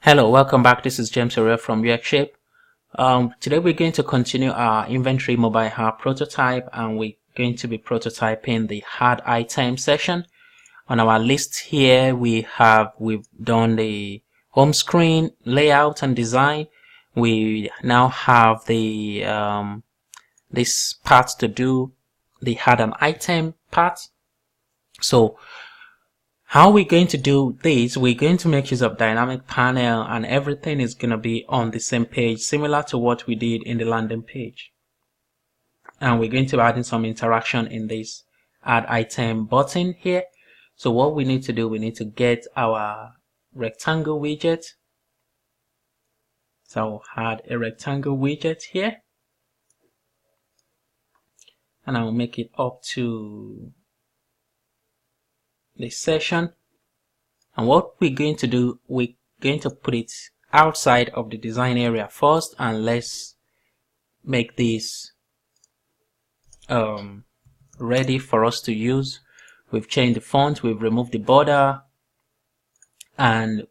Hello, welcome back. This is James O'Reilly from UX Today we're going to continue our inventory mobile app prototype, and we're going to be prototyping the hard item section. On our list here, we've done the home screen layout and design. We now have the this part to do, the hard an item part. So how we're going to do this, we're going to make use of dynamic panel, and everything is going to be on the same page, similar to what we did in the landing page. And we're going to add in some interaction in this add item button here. So what we need to do, we need to get our rectangle widget. So I'll add a rectangle widget here, and I'll make it up to this session. And what we're going to do, we're going to put it outside of the design area first, and let's make this ready for us to use. We've changed the font, we've removed the border, and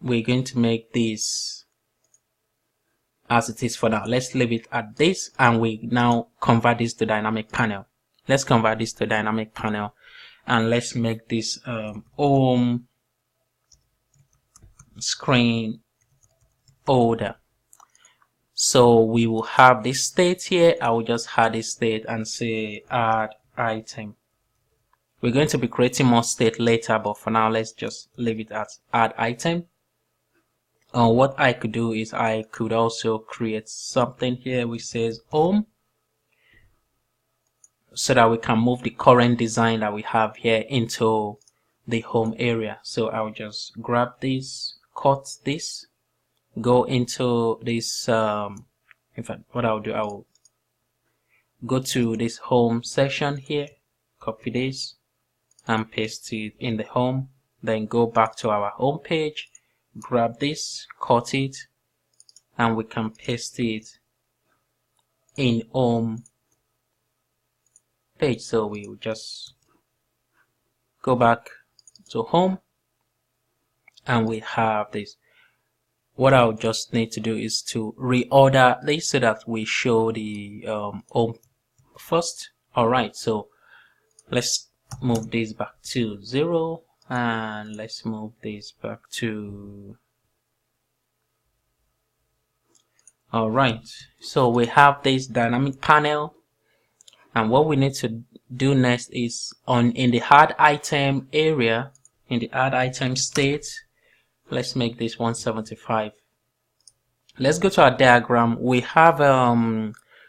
we're going to make this as it is for now. Let's leave it at this, and we now convert this to dynamic panel. Let's convert this to dynamic panel, and let's make this home screen order. So we will have this state here. I will just add this state and say add item. We're going to be creating more state later, but for now let's just leave it as add item. What I could do is I could also create something here which says home, so that we can move the current design that we have here into the home area. So I'll just grab this, cut this, go into this in fact, what I'll do, I'll go to this home section here, copy this and paste it in the home, then go back to our home page, grab this, cut it, and we can paste it in home page. So we will just go back to home, and we have this. What I'll just need to do is to reorder this so that we show the home first. Alright, so let's move this back to 0, and let's move this back to... Alright, so we have this dynamic panel, and what we need to do next is in the hard item area, in the add item state, let's make this 175. Let's go to our diagram. We have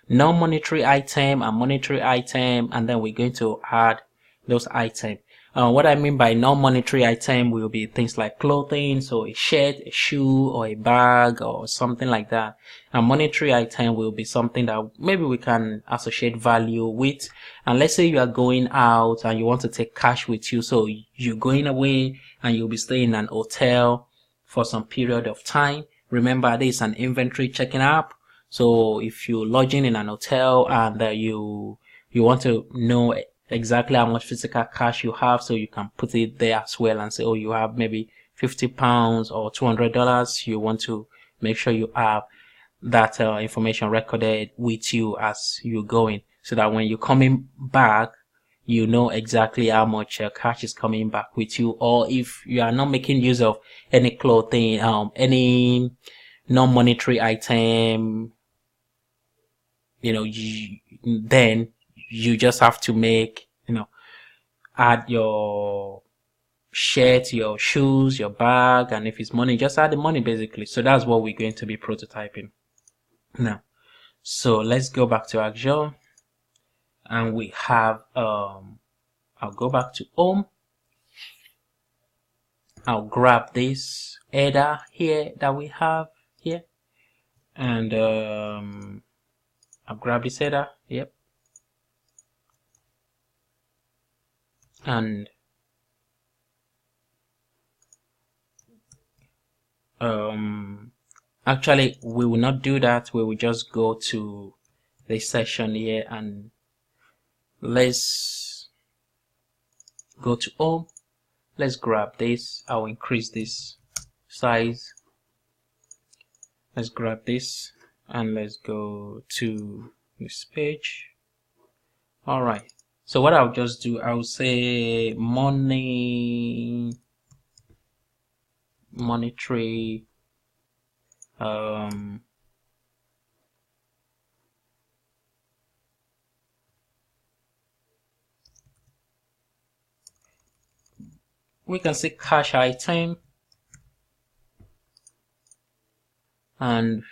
non-monetary item and monetary item, and then we're going to add those items. What I mean by non-monetary item will be things like clothing, so a shirt, a shoe, or a bag, or something like that. And monetary item will be something that maybe we can associate value with. And let's say you are going out and you want to take cash with you, so you're going away and you'll be staying in an hotel for some period of time. Remember, this is an inventory checking app. So if you're lodging in an hotel and you want to know exactly how much physical cash you have, so you can put it there as well and say, oh, you have maybe £50 or $200. You want to make sure you have that information recorded with you as you're going, so that when you're coming back, you know exactly how much cash is coming back with you. Or if you are not making use of any clothing, any non-monetary item, then you just have to make, add your shirt, your shoes, your bag, and if it's money, just add the money basically. So that's what we're going to be prototyping now. So let's go back to Azure, and we have I'll go back to home. I'll grab this header here that we have here, and I'll grab this header. Yep. And actually we will not do that. We will just go to this section here, and let's go to home. Let's grab this. I'll increase this size Let's grab this and let's go to this page. All right, so what I'll just do, I'll say monetary we can say cash item, and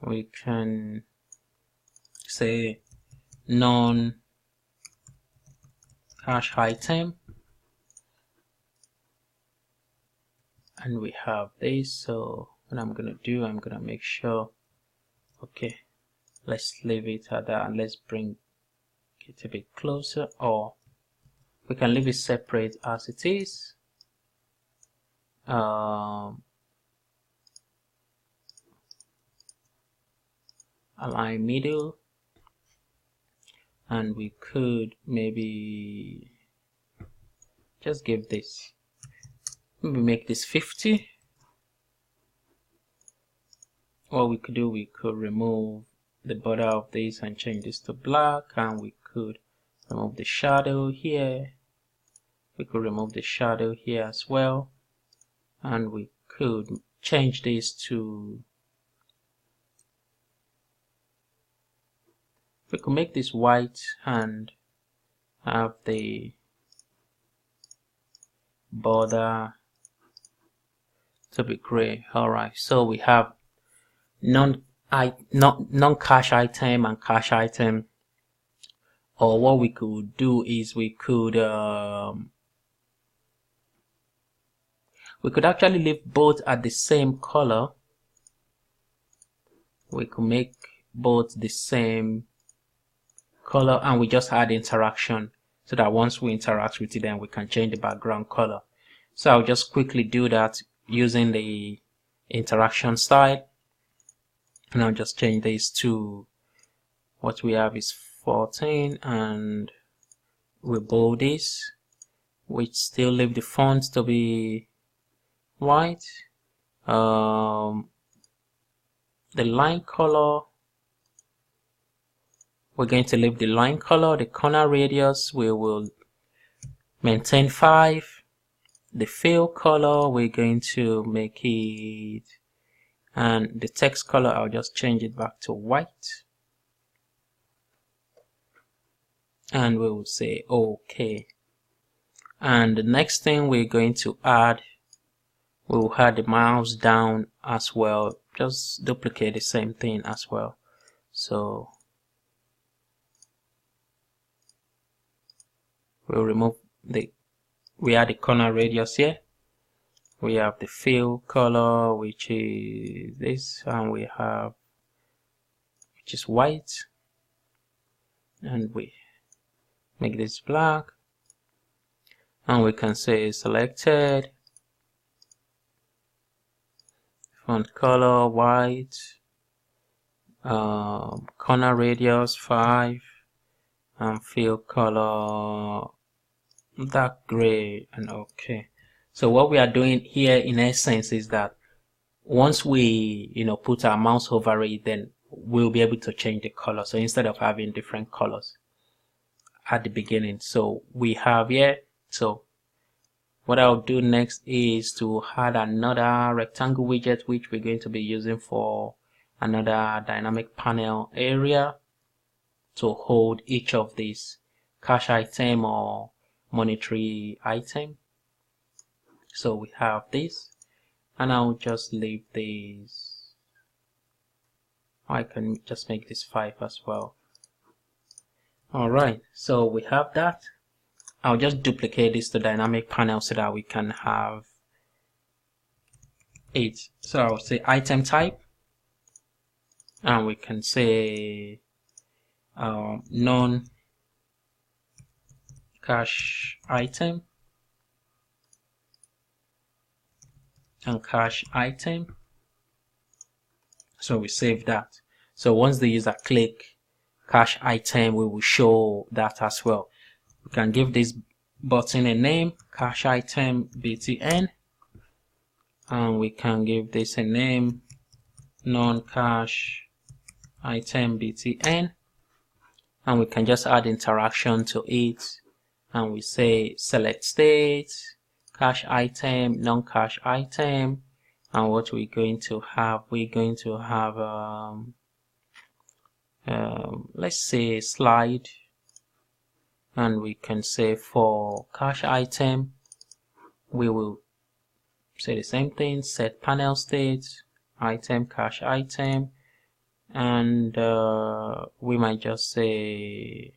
we can say non-cash item, and we have this. So what I'm gonna do, I'm gonna make sure, okay, let's leave it at that, and let's bring it a bit closer, or we can leave it separate as it is. Align middle, and we could maybe just give this, maybe make this 50. What we could do, we could remove the border of this and change this to black, and we could remove the shadow here. We could remove the shadow here as well, and we could change this to, we could make this white and have the border to be gray. All right, so we have non-cash item and cash item. Or what we could do is we could actually leave both at the same color. We could make both the same color, and we just add interaction so that once we interact with it, then we can change the background color. So I'll just quickly do that using the interaction style, and I'll just change this to, what we have is 14, and we bold this. We still leave the font to be white. The line color, we're going to leave the line color. The corner radius, we will maintain 5. The fill color, we're going to make it, and the text color, I'll just change it back to white, and we will say okay. And the next thing we're going to add, we will add the mouse down as well. Just duplicate the same thing as well. So we'll remove we add the corner radius here. We have the fill color, which is this, and we have, which is white, and we make this black, and we can say selected, font color white, corner radius 5, and fill color dark gray, and okay. So what we are doing here in essence is that once we put our mouse over it, then we'll be able to change the color. So instead of having different colors at the beginning, so we have here. So what I'll do next is to add another rectangle widget, which we're going to be using for another dynamic panel area to hold each of these cash item or monetary item. So we have this, and I'll just leave this. I can just make this 5 as well. Alright, so we have that. I'll just duplicate this to dynamic panel so that we can have it. So I'll say item type, and we can say non-cash item and cash item. So we save that. So once the user click cash item, we will show that as well. We can give this button a name, cash item btn, and we can give this a name, non-cache item btn, and we can just add interaction to it, and we say select state, cache item, non-cache item, and what we're going to have, let's say slide, and we can say for cache item we will say the same thing, set panel state, item cache item, and we might just say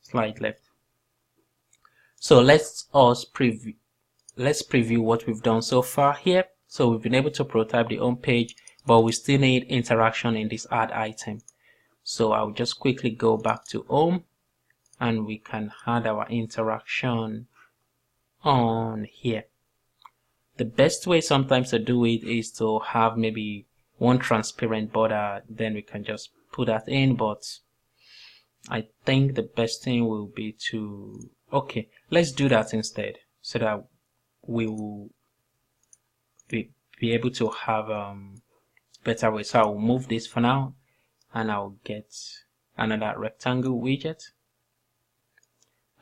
slide left. So let's preview what we've done so far here. So we've been able to prototype the home page, but we still need interaction in this add item. So I'll just quickly go back to home, and we can add our interaction on here. The best way sometimes to do it is to have maybe one transparent border, then we can just put that in, but I think the best thing will be to, okay, let's do that instead, so that we will be able to have better way. So I'll move this for now, and I'll get another rectangle widget.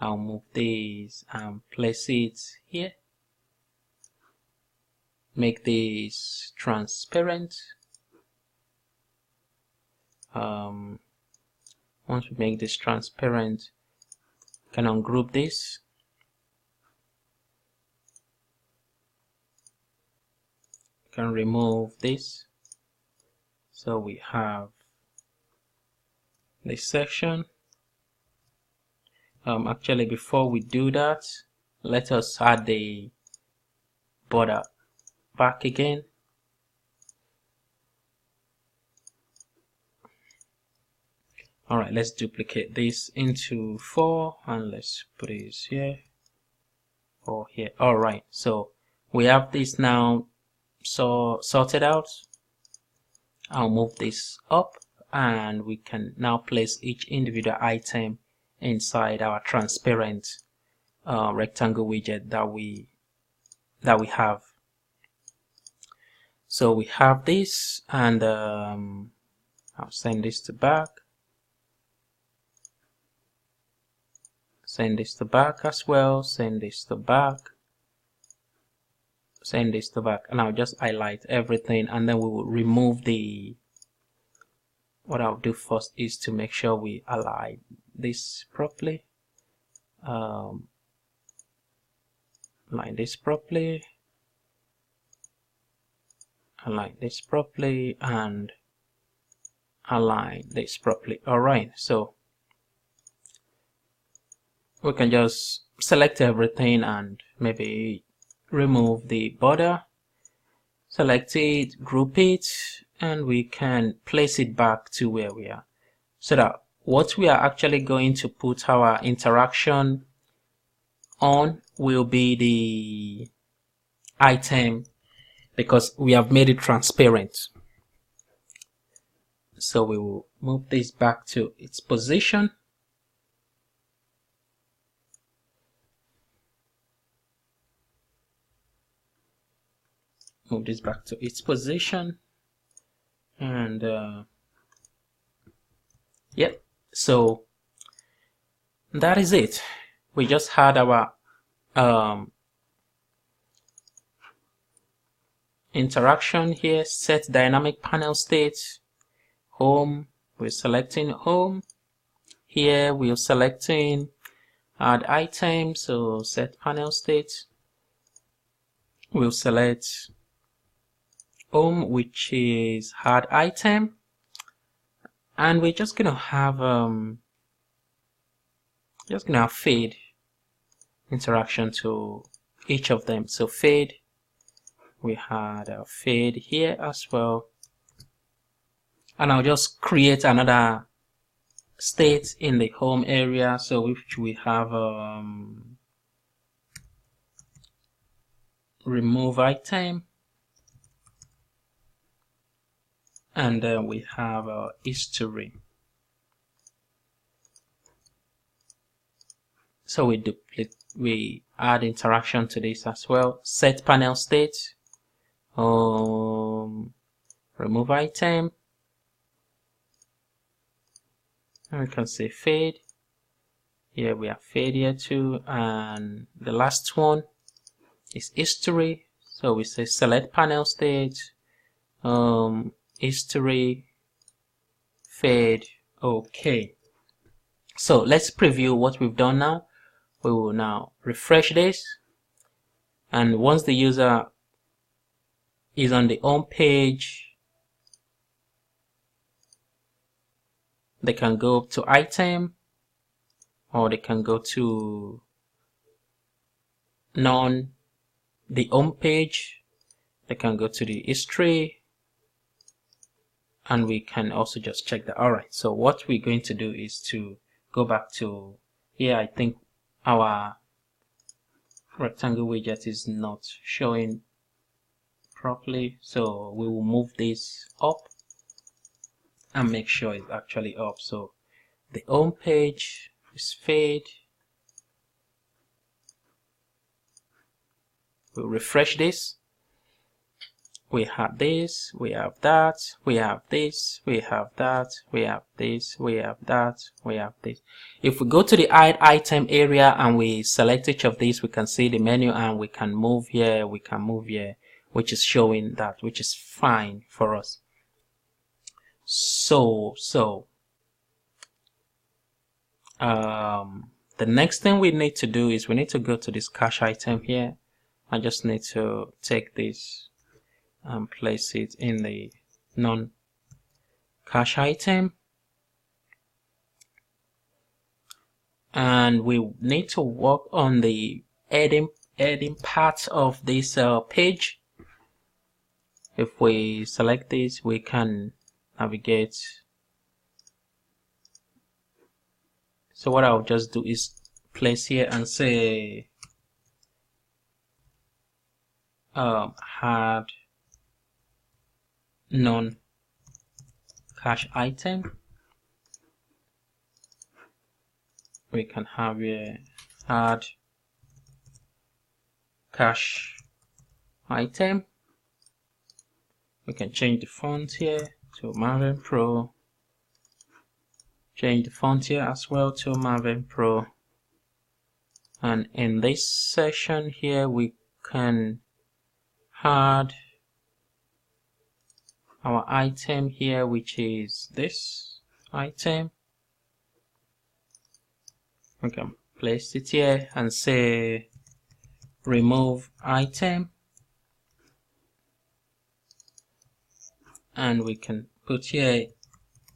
I'll move this and place it here. Make this transparent. Once we make this transparent, can ungroup this. Can remove this. So we have this section. Actually, before we do that, let us add the border back again. Alright, let's duplicate this into 4, and let's put this here, 4 here. Alright, so we have this now sorted out. I'll move this up, and we can now place each individual item inside our transparent rectangle widget that we have. So we have this, and I'll send this to back. Send this to back as well. Send this to back. Send this to back, and I'll just highlight everything, and then we will remove the. What I'll do first is to make sure we align this properly. Align this properly. Align this properly, and align this properly. Alright, so we can just select everything and maybe remove the border, select it, group it, and we can place it back to where we are, so that what we are actually going to put our interaction on will be the item, because we have made it transparent. So we will move this back to its position. Move this back to its position, and yep, so that is it. We just had our interaction here. Set dynamic panel state, home, we're selecting home. Here we're selecting add item, so set panel state. We'll select home, which is add item, and we're just gonna have fade interaction to each of them. So fade, we had a fade here as well, and I'll just create another state in the home area, so which we have remove item, and then we have history. So we we add interaction to this as well. Set panel state, remove item, and we can say fade. Here we have fade here too, and the last one is history. So we say select panel state, history, fade. Okay, so let's preview what we've done now. We will now refresh this, and once the user is on the home page, they can go up to item, or they can go to the home page. They can go to the history, and we can also just check that. Alright, so what we're going to do is to go back to here. I think our rectangle widget is not showing properly, so we will move this up and make sure it's actually up. So the home page is fade. We'll refresh this. We have this, we have that, we have this, we have that, we have this, we have that, we have this. If we go to the add item area and we select each of these, we can see the menu, and we can move here, we can move here, which is showing that, which is fine for us. So the next thing we need to do is we need to go to this cache item here. I just need to take this and place it in the non-cache item, and we need to work on the heading part of this page. If we select this, we can navigate. So what I'll just do is place here and say add non-cache item. We can have here add cache item. We can change the font here to Marvin Pro. Change the font here as well to Marvin Pro. And in this section here, we can add our item here, which is this item. We can place it here and say remove item, and we can put here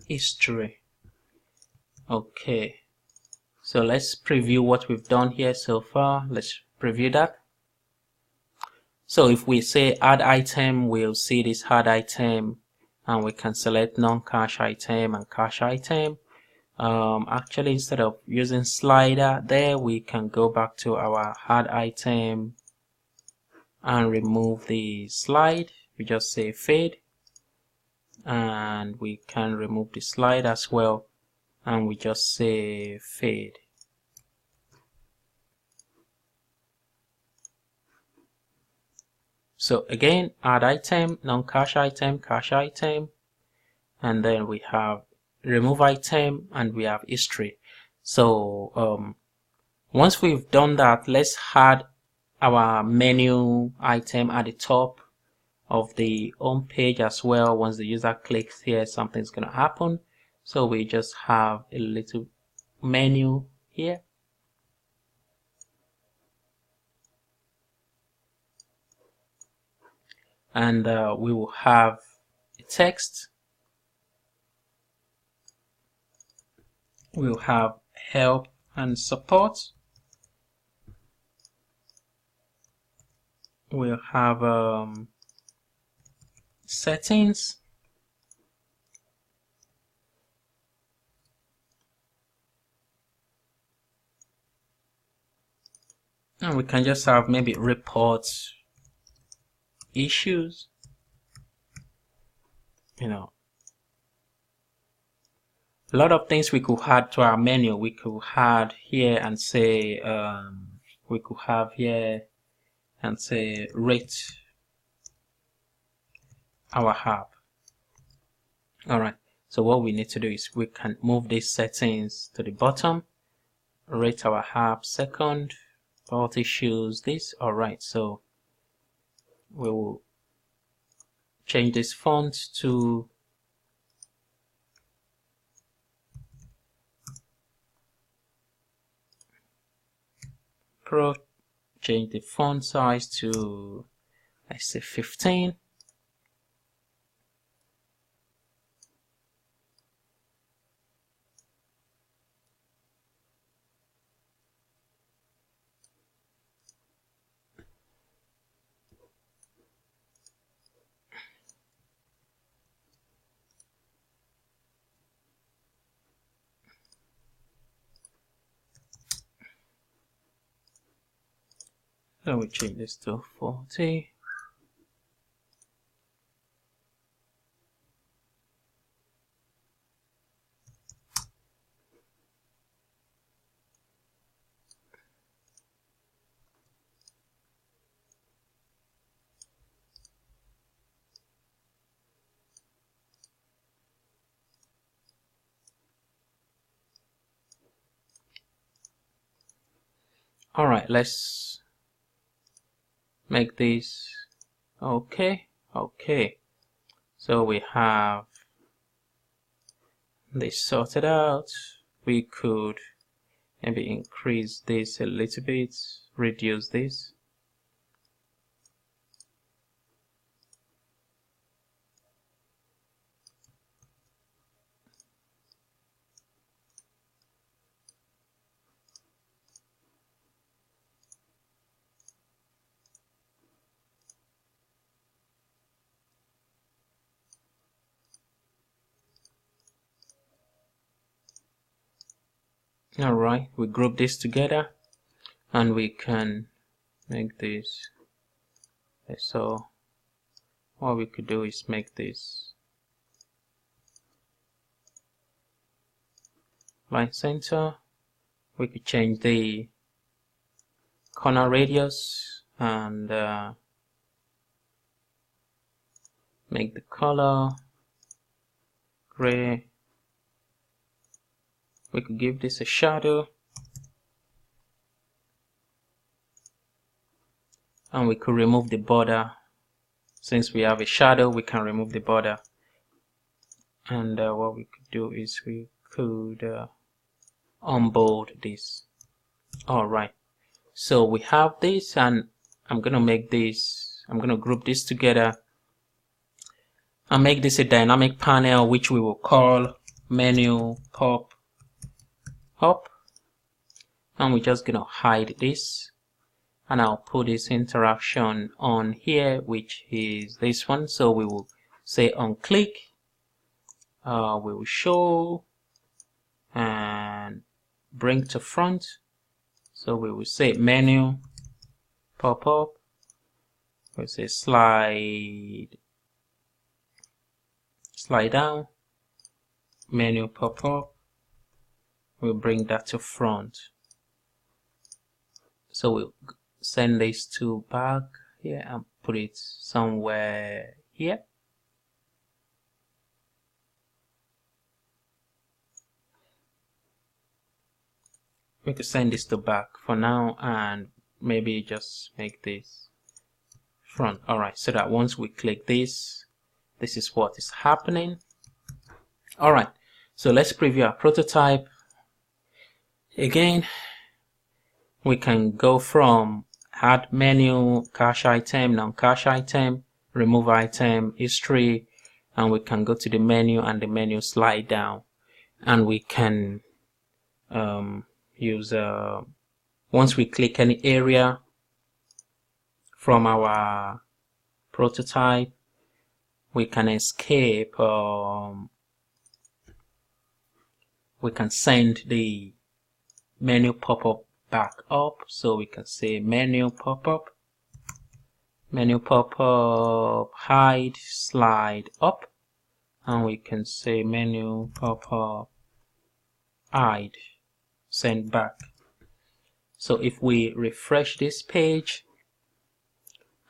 history. Okay, so let's preview what we've done here so far. Let's preview that. So if we say add item, we'll see this add item, and we can select non-cache item and cache item. Actually, instead of using slider there, we can go back to our add item and remove the slide. We just say fade, and we can remove the slide as well, and we just say fade. So again, add item, non-cache item, cache item, and then we have remove item, and we have history. So once we've done that, let's add our menu item at the top of the home page as well. Once the user clicks here, something's going to happen. So we just have a little menu here. And we will have a text. We'll have help and support. We'll have settings. And we can just have maybe reports, issues, you know, a lot of things we could add to our menu. We could add here and say we could have here and say rate our app. Alright, so what we need to do is we can move these settings to the bottom. Rate our app second, quality shows this. Alright, so we will change this font to Pro, change the font size to, let's say 15. So we change this to 40. Alright, let's make this okay. So we have this sorted out. We could maybe increase this a little bit, reduce this. Alright, we group this together and we can make this. So what we could do is make this line center. We could change the corner radius and make the color gray. We could give this a shadow and we could remove the border. Since we have a shadow, we can remove the border. And what we could do is we could unbold this. Alright, so we have this, and I'm gonna make this, I'm gonna group this together and make this a dynamic panel, which we will call menu pop up. And we're just gonna hide this, and I'll put this interaction on here, which is this one. So we will say on click, we will show and bring to front. So we will say menu pop up, we'll say slide down, menu pop up, we'll bring that to front. So we'll send these two back here and put it somewhere here. We could send this to back for now and maybe just make this front. Alright, so that once we click this, this is what is happening. Alright, so let's preview our prototype. Again, we can go from add menu, cache item, non-cache item, remove item, history, and we can go to the menu and the menu slide down, and we can use once we click any area from our prototype, we can escape. We can send the menu pop-up back up. So we can say menu pop-up, hide, slide up, and we can say menu pop-up, hide, send back. So if we refresh this page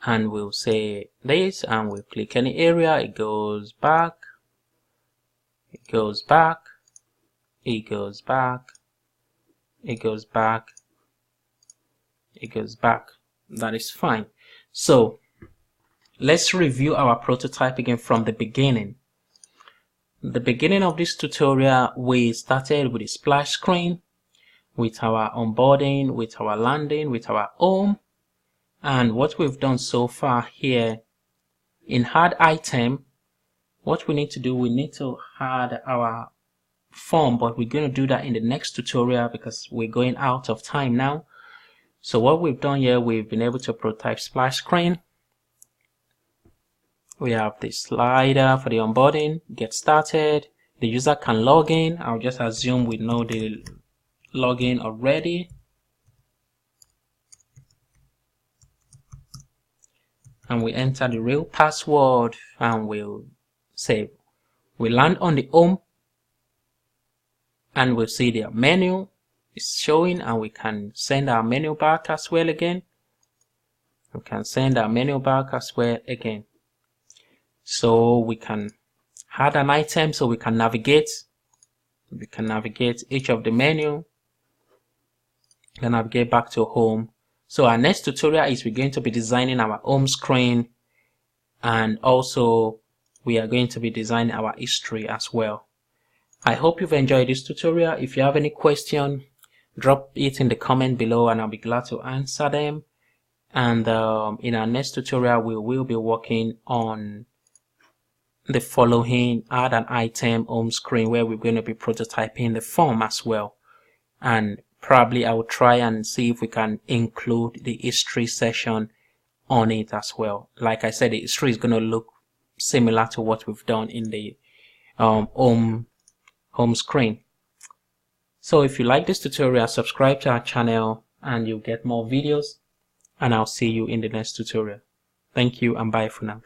and we'll say this and we'll click any area, it goes back, it goes back, it goes back, it goes back, it goes back. That is fine. So let's review our prototype again from the beginning. The beginning of this tutorial, we started with a splash screen, with our onboarding, with our landing, with our home. And what we've done so far here in add item, what we need to do, we need to add our form, but we're going to do that in the next tutorial because we're going out of time now. So what we've done here, we've been able to prototype splash screen. We have the slider for the onboarding, get started. The user can log in. I'll just assume we know the login already. And we enter the real password and we'll save. We land on the home and we'll see the menu is showing, and we can send our menu back as well again. We can send our menu back as well again. So we can add an item so we can navigate. We can navigate each of the menu. We can navigate back to home. So our next tutorial is we're going to be designing our home screen, and also we are going to be designing our history as well. I hope you've enjoyed this tutorial. If you have any question, drop it in the comment below and I'll be glad to answer them. And in our next tutorial, we will be working on the following: add an item home screen, where we're going to be prototyping the form as well. And probably I will try and see if we can include the history session on it as well. Like I said, the history is going to look similar to what we've done in the home screen. So if you like this tutorial, subscribe to our channel and you'll get more videos, and I'll see you in the next tutorial. Thank you and bye for now.